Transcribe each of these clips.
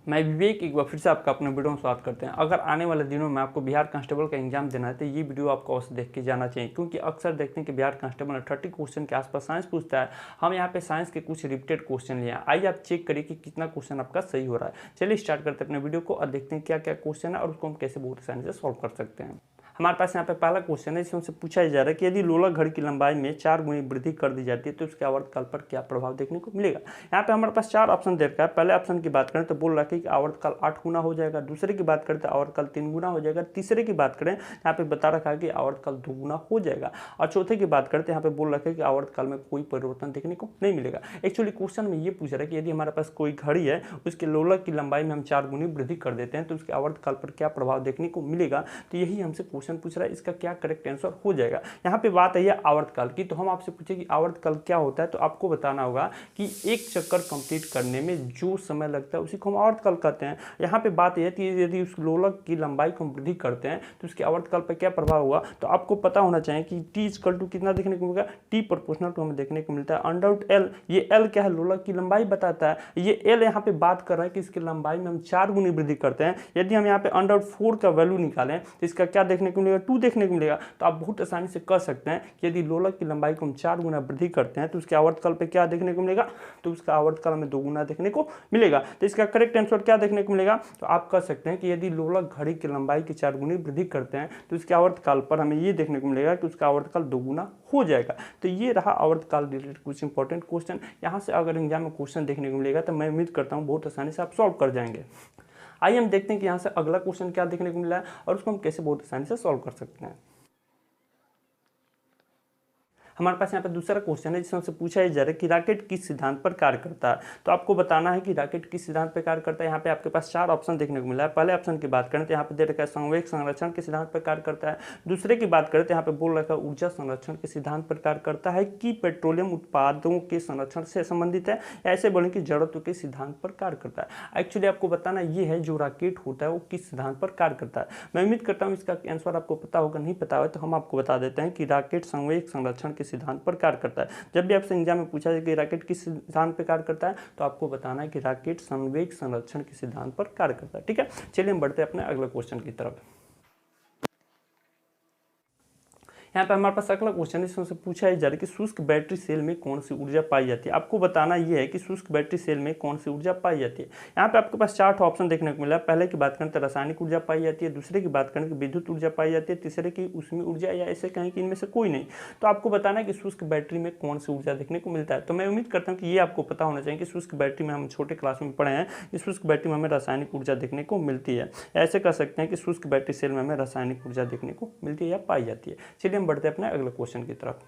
मैं विवेक एक बार फिर से आपका अपने वीडियो में स्वागत करते हैं। अगर आने वाले दिनों में आपको बिहार कांस्टेबल का एग्जाम देना है तो ये वीडियो आपको अवश्य देख के जाना चाहिए, क्योंकि अक्सर देखते हैं कि बिहार कांस्टेबल में 30 क्वेश्चन के आसपास साइंस पूछता है। हम यहाँ पे साइंस के कुछ रिपीटेड क्वेश्चन लिए हैं। आइए आप चेक करिए कि कितना क्वेश्चन आपका सही हो रहा है। चलिए स्टार्ट करते हैं अपने वीडियो को और देखते हैं क्या क्या क्वेश्चन है और उसको हम कैसे बहुत आसानी से सॉल्व कर सकते हैं। हमारे पास यहाँ पे पहला क्वेश्चन है, जिसमें हमसे पूछा जा रहा है कि यदि लोलक घड़ी की लंबाई में 4 गुनी वृद्धि कर दी जाती है तो उसके आवर्तकाल पर क्या प्रभाव देखने को मिलेगा। यहाँ पे हमारे पास 4 ऑप्शन दे रखा है। पहले ऑप्शन की बात करें तो बोल रहा है कि आवर्तकाल 8 गुना हो जाएगा, दूसरे की बात करें तो आवर्तकाल 3 गुना हो जाएगा, तीसरे की बात करें यहाँ पे बता रखा है कि आवर्तकाल 2 गुना हो जाएगा, और चौथे की बात करते हैं यहाँ पे बोल रखा है कि आवर्तकाल में कोई परिवर्तन देखने को नहीं मिलेगा। एक्चुअली क्वेश्चन में ये पूछ रहा है कि यदि हमारे पास कोई घड़ी है, उसके लोलक की लंबाई में हम 4 गुनी वृद्धि कर देते हैं तो उसके आवर्तकाल पर क्या प्रभाव देखने को मिलेगा। तो यही हमसे क्वेश्चन पूछ रहा है, इसका क्या करेक्ट आंसर हो जाएगा। यहाँ पे बात है आवर्तकाल की, तो हम आपसे पूछे कि आवर्तकाल क्या होता है, तो आपको बताना होगा कि एक चक्कर कंप्लीट करने में जो समय लगता है उसी को हम आवर्तकाल कहते हैं। यहाँ पे बात यह है यदि उस लोलक की लंबाई को वृद्धि करते हैं तो उसके आवर्तकाल पर क्या प्रभाव होगा। तो आपको पता होना चाहिए कि टी इक्वल टू कितना देखने को मिलेगा, टी प्रोपोर्शनल टू हमें देखने को मिलता है अंडर रूट एल। ये एल क्या है, लोलक की लंबाई बताता है। ये एल यहाँ पे बात कर रहा है कि इसकी लंबाई में हम 4 गुनी वृद्धि करते हैं। यदि हम यहाँ पे अंडर रूट 4 का वैल्यू निकालें तो इसका क्या देखने को मिलेगा, 2 देखने को मिलेगा। तो आप बहुत आसानी से कह सकते हैं कि यदि लोलक की लंबाई को हम 4 गुना वृद्धि करते हैं तो उसके आवर्तकाल पे क्या देखने को मिलेगा, तो उसका आवर्तकाल में 2 गुना देखने को मिलेगा। तो इसका करेक्ट आंसर क्या देखने को मिलेगा, तो आप कह सकते हैं कि यदि लोलक घड़ी की लंबाई की 4 गुनी वृद्धि करते हैं तो उसके आवर्तकाल पर हमें ये देखने को मिलेगा कि उसका आवर्तकाल 2 गुना हो जाएगा। तो ये रहा आवर्तकाल रिलेटेड कुछ इंपॉर्टेंट क्वेश्चन। यहाँ से अगर एग्जाम में क्वेश्चन देखने को मिलेगा तो मैं उम्मीद करता हूँ बहुत आसानी से आप सॉल्व कर जाएंगे। आइए हम देखते हैं कि यहाँ से अगला क्वेश्चन क्या देखने को मिला है और उसको हम कैसे बहुत आसानी से सॉल्व कर सकते हैं। हमारे पास यहाँ पे दूसरा क्वेश्चन है, जिसमें से पूछा जा रहा है कि रॉकेट किस सिद्धांत पर कार्य करता है। तो आपको बताना है कि रॉकेट किस सिद्धांत पर कार्य करता है। यहाँ पे आपके पास 4 ऑप्शन देखने को मिला है। पहले ऑप्शन की बात करें तो यहाँ पे दे रखा है संवेग संरक्षण के सिद्धांत पर कार्य करता है। दूसरे की बात करें तो यहाँ पे बोल रखा है ऊर्जा संरक्षण के सिद्धांत पर कार्य करता है, कि पेट्रोलियम उत्पादों के संरक्षण से संबंधित है, ऐसे बोले कि जड़त्व के सिद्धांत पर कार्य करता है। एक्चुअली आपको बताना ये है जो रॉकेट होता है वो किस सिद्धांत पर कार्य करता है। मैं उम्मीद करता हूँ इसका आंसर आपको पता होगा, नहीं पता हो तो हम आपको बता देते हैं कि रॉकेट संवेग संरक्षण के सिद्धांत पर कार्य करता है। जब भी आपसे एग्जाम में पूछा जाए कि रॉकेट किस सिद्धांत पर कार्य करता है तो आपको बताना है कि रॉकेट संवेग संरक्षण के सिद्धांत पर कार्य करता है। ठीक है, चलिए हम बढ़ते हैं अपने अगले क्वेश्चन की तरफ। यहाँ पे हमारे पास अगला क्वेश्चन है, इसमें पूछा जा रहा है कि शुष्क बैटरी सेल में कौन सी ऊर्जा पाई जाती है। आपको बताना यह है कि शुष्क बैटरी सेल में कौन सी ऊर्जा पाई जाती है। यहाँ पे आपके पास 4 ऑप्शन देखने को मिला। पहले की बात करें तो रासायनिक ऊर्जा पाई जाती है, दूसरे की बात करें कि विद्युत ऊर्जा पाई जाती है, तीसरे की ऊष्मीय ऊर्जा, या ऐसे कहें कि इनमें से कोई नहीं। तो आपको बताना है कि शुष्क बैटरी में कौन सी ऊर्जा देखने को मिलता है। तो मैं उम्मीद करता हूँ कि ये आपको पता होना चाहिए कि शुष्क बैटरी में हम छोटे क्लास में पढ़े हैं कि शुष्क बैटरी में हमें रासायनिक ऊर्जा देखने को मिलती है। ऐसे कह सकते हैं कि शुष्क बैटरी सेल में हमें रासायनिक ऊर्जा देखने को मिलती है या पाई जाती है। चलिए हम बढ़ते हैं अपने अगले क्वेश्चन की तरफ।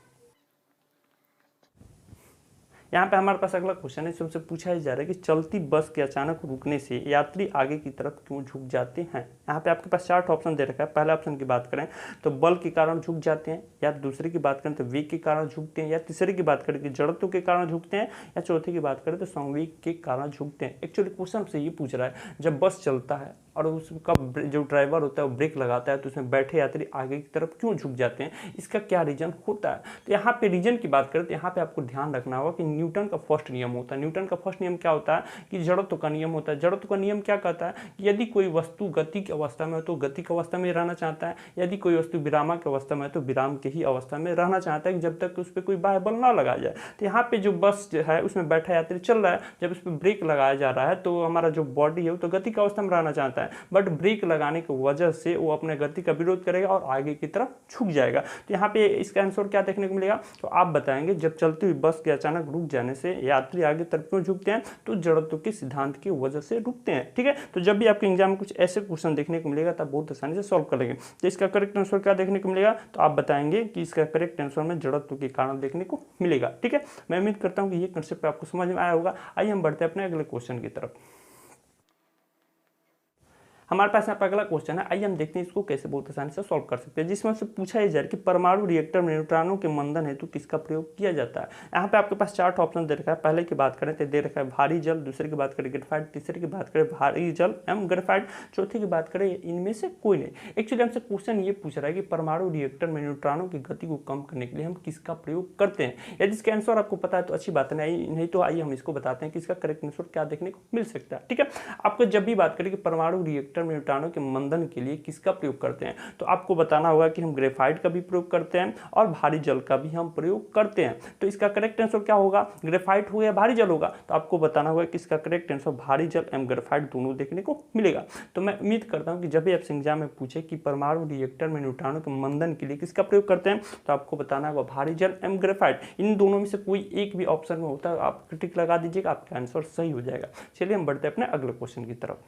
यहाँ पे हमारे पास अगला क्वेश्चन है, इससे पूछा जा रहा है कि चलती बस के अचानक रुकने से यात्री आगे की तरफ क्यों झुक जाते हैं। यहाँ पे आपके पास 4 ऑप्शन दे रखा है। पहले ऑप्शन की बात करें तो बल के कारण झुक जाते हैं, या दूसरे की बात करें तो वेग के कारण झुकते हैं, या तीसरे की बात करें कि जड़त्व के कारण झुकते हैं, या चौथे की बात करें तो संवेग के कारण झुकते हैं। एक्चुअली क्वेश्चन से ये पूछ रहा है जब बस चलता है और उसका जो ड्राइवर होता है वो ब्रेक लगाता है तो उसमें बैठे यात्री आगे की तरफ क्यों झुक जाते हैं, इसका क्या रीजन होता है। तो यहाँ पे रीजन की बात करें तो यहाँ पे आपको ध्यान रखना होगा कि न्यूटन का फर्स्ट नियम होता है। न्यूटन का फर्स्ट नियम क्या होता है कि जड़त्व का नियम होता है। जड़त्व का नियम क्या कहता है कि यदि कोई वस्तु गति की अवस्था में हो तो गति की अवस्था में रहना चाहता है, यदि कोई वस्तु विरामक अवस्था में है तो विराम के ही अवस्था में रहना चाहता है, जब तक उस पर कोई बाह्य बल ना लगाया जाए। तो यहाँ पे जो बस है उसमें बैठा यात्री चल रहा है, जब उस पर ब्रेक लगाया जा रहा है तो हमारा जो बॉडी है वो तो गति की अवस्था में रहना चाहता है, बट ब्रेक लगाने की वजह से वो अपने गति का विरोध करेगा और आगे की तरफ झुक जाएगा। तो यहाँ पे इसका आंसर क्या देखने को मिलेगा, तो आप बताएंगे जब चलती हुई बस के अचानक रुक जाने से यात्री आगे तरफ क्यों झुकते हैं, तो जड़त्व के सिद्धांत की वजह से रुकते हैं। ठीक है, तो जब भी आपके एग्जाम में कुछ ऐसे क्वेश्चन देखने को मिलेगा तब बहुत आसानी से सॉल्व करेंगे। तो इसका करेक्ट आंसर क्या देखने को मिलेगा, तो आप बताएंगे कि इसका करेक्ट आंसर में जड़त्व के कारण देखने को मिलेगा। ठीक है, मैं उम्मीद करता हूँ कि ये कंसेप्ट आपको समझ में आया होगा। आइए हम बढ़ते हैं अपने अगले क्वेश्चन की तरफ। हमारे पास यहाँ पर अगला क्वेश्चन है, आइए हम देखते हैं इसको कैसे बहुत आसानी से सॉल्व कर सकते हैं, जिसमें से पूछा जा रहा है कि परमाणु रिएक्टर में न्यूट्रॉनों के मंदन हेतु किसका प्रयोग किया जाता है। यहाँ पे आपके पास 4 ऑप्शन दे रखा है। पहले की बात करें तो दे रखा है भारी जल, दूसरे की बात करें ग्रेफाइट, तीसरे की बात करें भारी जल एवं ग्रेफाइट, चौथे की बात करें इनमें से कोई नहीं। एक्चुअली हमसे क्वेश्चन ये पूछ रहा है कि परमाणु रिएक्टर में न्यूट्रॉनों की गति को कम करने के लिए हम किसका प्रयोग करते हैं। यदि इसका आंसर आपको पता है तो अच्छी बात है, नहीं तो आइए हम इसको बताते हैं कि इसका करेक्ट आंसर क्या देखने को मिल सकता है। ठीक है, आपको जब भी बात करें कि परमाणु रिएक्टर में न्यूट्रॉनों के मंदन के लिए किसका प्रयोग करते हैं, तो आपको बताना होगा कि हम ग्रेफाइट का भी प्रयोग करते हैं और भारी जल का भी हम प्रयोग करते हैं। तो इसका करेक्ट आंसर क्या होगा, ग्रेफाइट हो या भारी जल होगा। तो आपको बताना होगा कि इसका करेक्ट आंसर भारी जल एवं ग्रेफाइट दोनों देखने को मिलेगा। तो मैं उम्मीद करता हूं कि जब भी आपसे एग्जाम में पूछे कि परमाणु रिएक्टर में न्यूट्रॉनों के मंदन के लिए किसका प्रयोग करते हैं, तो आपको बताना होगा भारी जल एवं ग्रेफाइट। इन दोनों में से कोई एक भी ऑप्शन में होता है आप टिक लगा दीजिएगा, आपका आंसर सही हो जाएगा। चलिए हम बढ़ते हैं अपने अगले क्वेश्चन की तरफ।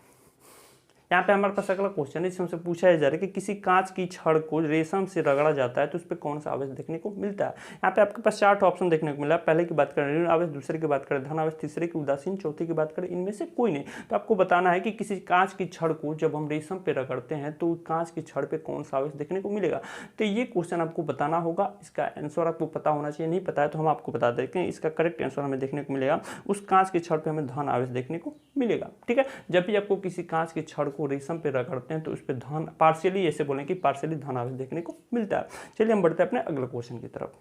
यहाँ पे हमारे पास अगला क्वेश्चन है, इसमें से पूछा जा रहा है कि किसी कांच की छड़ को रेशम से रगड़ा जाता है तो उस पर कौन सा आवेश देखने को मिलता है। यहाँ पे आपके पास 4 ऑप्शन देखने को मिला है। पहले की बात करें ऋण आवेश, दूसरे की बात करें धन आवेश, तीसरे की उदासीन, चौथे की बात करें इनमें से कोई नहीं। तो आपको बताना है कि किसी कांच की छड़ को जब हम रेशम पे रगड़ते हैं तो कांच की छड़ पे कौन सा आवेश देखने को मिलेगा। तो ये क्वेश्चन आपको बताना होगा, इसका आंसर आपको पता होना चाहिए। नहीं पता है तो हम आपको बता देते हैं, इसका करेक्ट आंसर हमें देखने को मिलेगा उस कांच की छड़ पे हमें धन आवेश देखने को मिलेगा। ठीक है, जब भी आपको किसी कांच की छड़ को रेशम पे रगड़ हैं तो उस पर धन पार्शियली, ऐसे बोलें कि पार्शियली धन आवेश देखने को मिलता है। चलिए हम बढ़ते हैं अपने अगले क्वेश्चन की तरफ।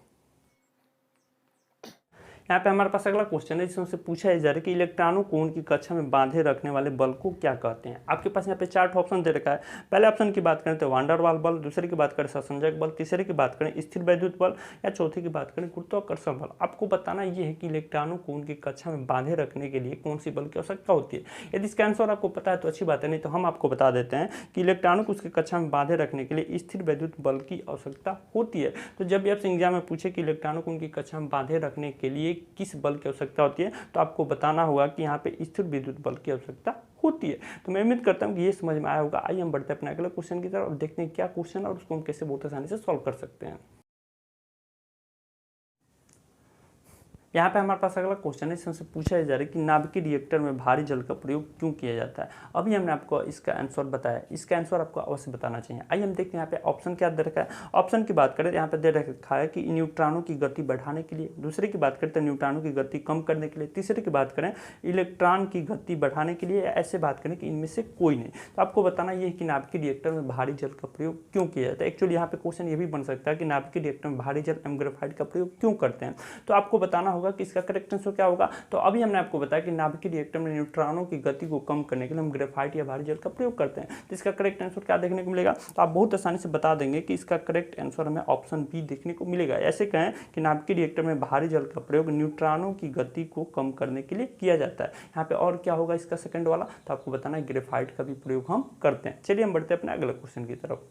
यहाँ पे हमारे पास अगला क्वेश्चन है, जिसमें से पूछा जा रहा है कि इलेक्ट्रॉनों को उनकी कक्षा में बांधे रखने वाले बल को क्या कहते हैं। आपके पास यहाँ पे 4 ऑप्शन दे रखा है। पहले ऑप्शन की बात करें तो वांडर वाल बल, दूसरे की बात करें संसंजक बल, तीसरे की बात करें स्थिर वैद्युत बल या चौथे की बात करें गुरुत्वाकर्षण बल। आपको बताना ये है कि इलेक्ट्रॉनों को उनकी कक्षा में बांधे रखने के लिए कौन सी बल की आवश्यकता होती है। यदि इसका आंसर आपको पता है तो अच्छी बात है, नहीं तो हम आपको बता देते हैं कि इलेक्ट्रॉनों को उसकी कक्षा में बांधे रखने के लिए स्थिर वैद्युत बल की आवश्यकता होती है। तो जब भी आपसे एग्जाम में पूछे कि इलेक्ट्रॉनों को उनकी कक्षा में बांधे रखने के लिए किस बल की आवश्यकता होती है, तो आपको बताना होगा कि यहाँ पे स्थिर विद्युत बल की आवश्यकता होती है। तो मैं उम्मीद करता हूँ कि ये समझ में आया होगा। आइए हम बढ़ते हैं अपने अगले क्वेश्चन की तरफ और देखते हैं क्या क्वेश्चन है और उसको हम कैसे बहुत आसानी से सॉल्व कर सकते हैं। यहाँ पे हमारे पास अगला क्वेश्चन है, इसमें से पूछा जा रहा है कि नाभिकीय रिएक्टर में भारी जल का प्रयोग क्यों किया जाता है। अभी हमने आपको इसका आंसर बताया, इसका आंसर आपको अवश्य बताना चाहिए। आइए हम देखते हैं यहाँ पे ऑप्शन क्या दे रखा है। ऑप्शन की बात करें तो यहाँ पे दे रखा है कि न्यूट्रॉनों की गति बढ़ाने के लिए, दूसरे की बात करें तो न्यूट्रॉनों की गति कम करने के लिए, तीसरे की बात करें इलेक्ट्रॉन की गति बढ़ाने के लिए, ऐसे बात करें कि इनमें से कोई नहीं। तो आपको बताना ये है कि नाभिकीय रिएक्टर में भारी जल का प्रयोग क्यों किया जाता है। एक्चुअली यहाँ पे क्वेश्चन ये भी बन सकता है कि नाभिकीय रिएक्टर में भारी जल एवं ग्रेफाइट का प्रयोग क्यों करते हैं। तो आपको बताना होगा कि इसका करेक्ट आंसर क्या होगा। तो अभी हमने आपको बताया कि नाभिकीय रिएक्टर में न्यूट्रॉनों की गति को कम करने के लिए हम ग्रेफाइट या भारी जल का प्रयोग करते हैं। तो इसका करेक्ट आंसर क्या देखने को मिलेगा, तो आप बहुत आसानी से बता देंगे कि इसका करेक्ट आंसर हमें ऑप्शन बी देखने को मिलेगा। ऐसे कहें कि नाभिकीय रिएक्टर में भारी जल का प्रयोग न्यूट्रॉनों की गति को कम करने के लिए किया जाता है। यहाँ पे और क्या होगा इसका सेकंड वाला, तो आपको बताना है ग्रेफाइट का भी प्रयोग हम करते हैं। चलिए हम बढ़ते हैं अपने अगले क्वेश्चन की तरफ।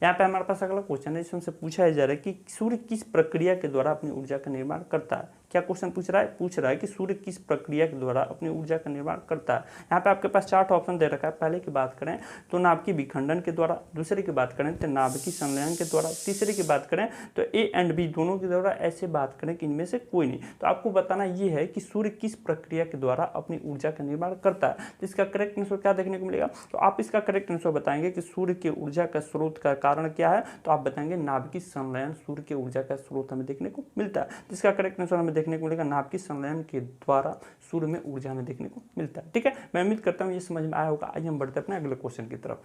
यहाँ पे हमारे पास अगला क्वेश्चन है, इसमें से पूछा जा रहा है कि सूर्य किस प्रक्रिया के द्वारा अपनी ऊर्जा का निर्माण करता है। क्या क्वेश्चन पूछ रहा है कि सूर्य किस प्रक्रिया के द्वारा अपनी ऊर्जा का निर्माण करता है। यहाँ पे आपके पास 4 ऑप्शन दे रखा है। पहले की बात करें तो नाभिकीय विखंडन के द्वारा, दूसरे की बात करें तो नाभिकीय संलयन के द्वारा, तीसरे की बात करें तो ए एंड बी दोनों के द्वारा, ऐसे बात करें कि इनमें से कोई नहीं। तो आपको बताना ये है कि सूर्य किस प्रक्रिया के द्वारा अपनी ऊर्जा का निर्माण करता है। तो इसका करेक्ट आंसर क्या देखने को मिलेगा, तो आप इसका करेक्ट आंसर बताएंगे कि सूर्य की ऊर्जा का स्रोत का कारण क्या है, तो आप बताएंगे नाभिकीय संलयन सूर्य की ऊर्जा का स्रोत हमें देखने को मिलता है। तो इसका करेक्ट आंसर हमें देखने को मिलेगा नाभिकीय संलयन के द्वारा सूर्य में ऊर्जा हमें देखने को मिलता है। ठीक है, मैं उम्मीद करता हूँ ये समझ में आया होगा। आइए हम बढ़ते हैं अपने अगले क्वेश्चन की तरफ।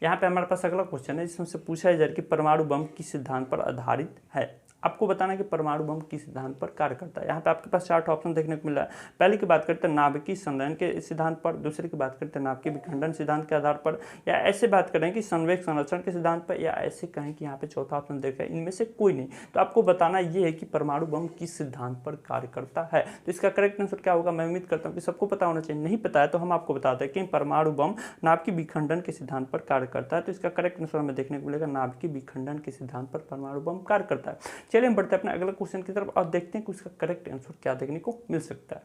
यहाँ पे हमारे पास अगला क्वेश्चन है, जिसमें से पूछा जा रहा है कि परमाणु बम किस सिद्धांत पर आधारित है। आपको बताना है कि परमाणु बम किस सिद्धांत पर कार्य करता है। यहाँ पे आपके पास 4 ऑप्शन देखने को मिल रहा है। पहले की बात करते हैं नाभिकीय संलयन के सिद्धांत पर, दूसरे की बात करते हैं नाभिकीय विखंडन सिद्धांत के आधार पर, या ऐसे बात करें कि संवेग संरक्षण के सिद्धांत पर, या ऐसे कहें कि यहाँ पे चौथा ऑप्शन देखा है इनमें से कोई नहीं। तो आपको बताना ये है कि परमाणु बम किस सिद्धांत पर कार्य करता है। तो इसका करेक्ट आंसर क्या होगा, मैं उम्मीद करता हूँ कि सबको पता होना चाहिए। नहीं पता है तो हम आपको बताते हैं कि परमाणु बम नाभिकीय विखंडन के सिद्धांत पर कार्य करता है। तो इसका करेक्ट आंसर हमें देखने को मिलेगा नाभिकीय विखंडन के सिद्धांत पर परमाणु बम कार्य करता है। चलिए हम बढ़ते हैं अपने क्वेश्चन की तरफ और देखते हैं कि उसका करेक्ट आंसर क्या देखने को मिल सकता है।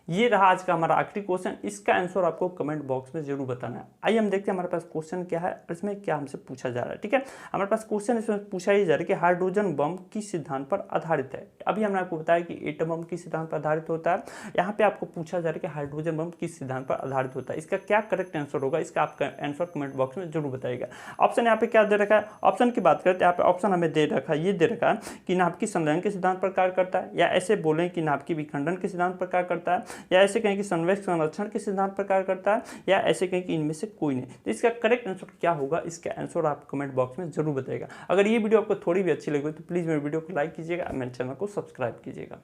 ये रहा आज का हमारा आखिरी क्वेश्चन, इसका आंसर आपको कमेंट बॉक्स में जरूर बताना है। आइए हम देखते हैं हमारे पास क्वेश्चन क्या है और इसमें क्या हमसे पूछा जा रहा है। ठीक है, हमारे पास क्वेश्चन इसमें पूछा ही जा रहा है कि हाइड्रोजन बम किस सिद्धांत पर आधारित है। अभी हमने आपको बताया कि एटम बम किस सिद्धांत पर आधारित होता है, यहाँ पे आपको पूछा जा रहा है कि हाइड्रोजन बम किस सिद्धांत पर आधारित होता है। इसका क्या करेक्ट आंसर होगा, इसका आपका आंसर कमेंट बॉक्स में जरूर बताइएगा। ऑप्शन यहाँ पे क्या दे रखा है, ऑप्शन की बात करते हैं, यहाँ पे ऑप्शन हमें दे रखा है, ये दे रखा है कि नाभिकीय संलयन के सिद्धांत पर कार्य करता है, या ऐसे बोलें कि नाभिकीय विखंडन के सिद्धांत पर कार्य करता है, या ऐसे कहें कि संवेग संरक्षण के सिद्धांत पर कार्य करता है, या ऐसे कहें कि इनमें से कोई नहीं। तो इसका करेक्ट आंसर क्या होगा, इसका आंसर आप कमेंट बॉक्स में जरूर बताइएगा। अगर ये वीडियो आपको थोड़ी भी अच्छी लगी तो प्लीज़ मेरे वीडियो को लाइक कीजिएगा, मेरे चैनल को सब्सक्राइब कीजिएगा।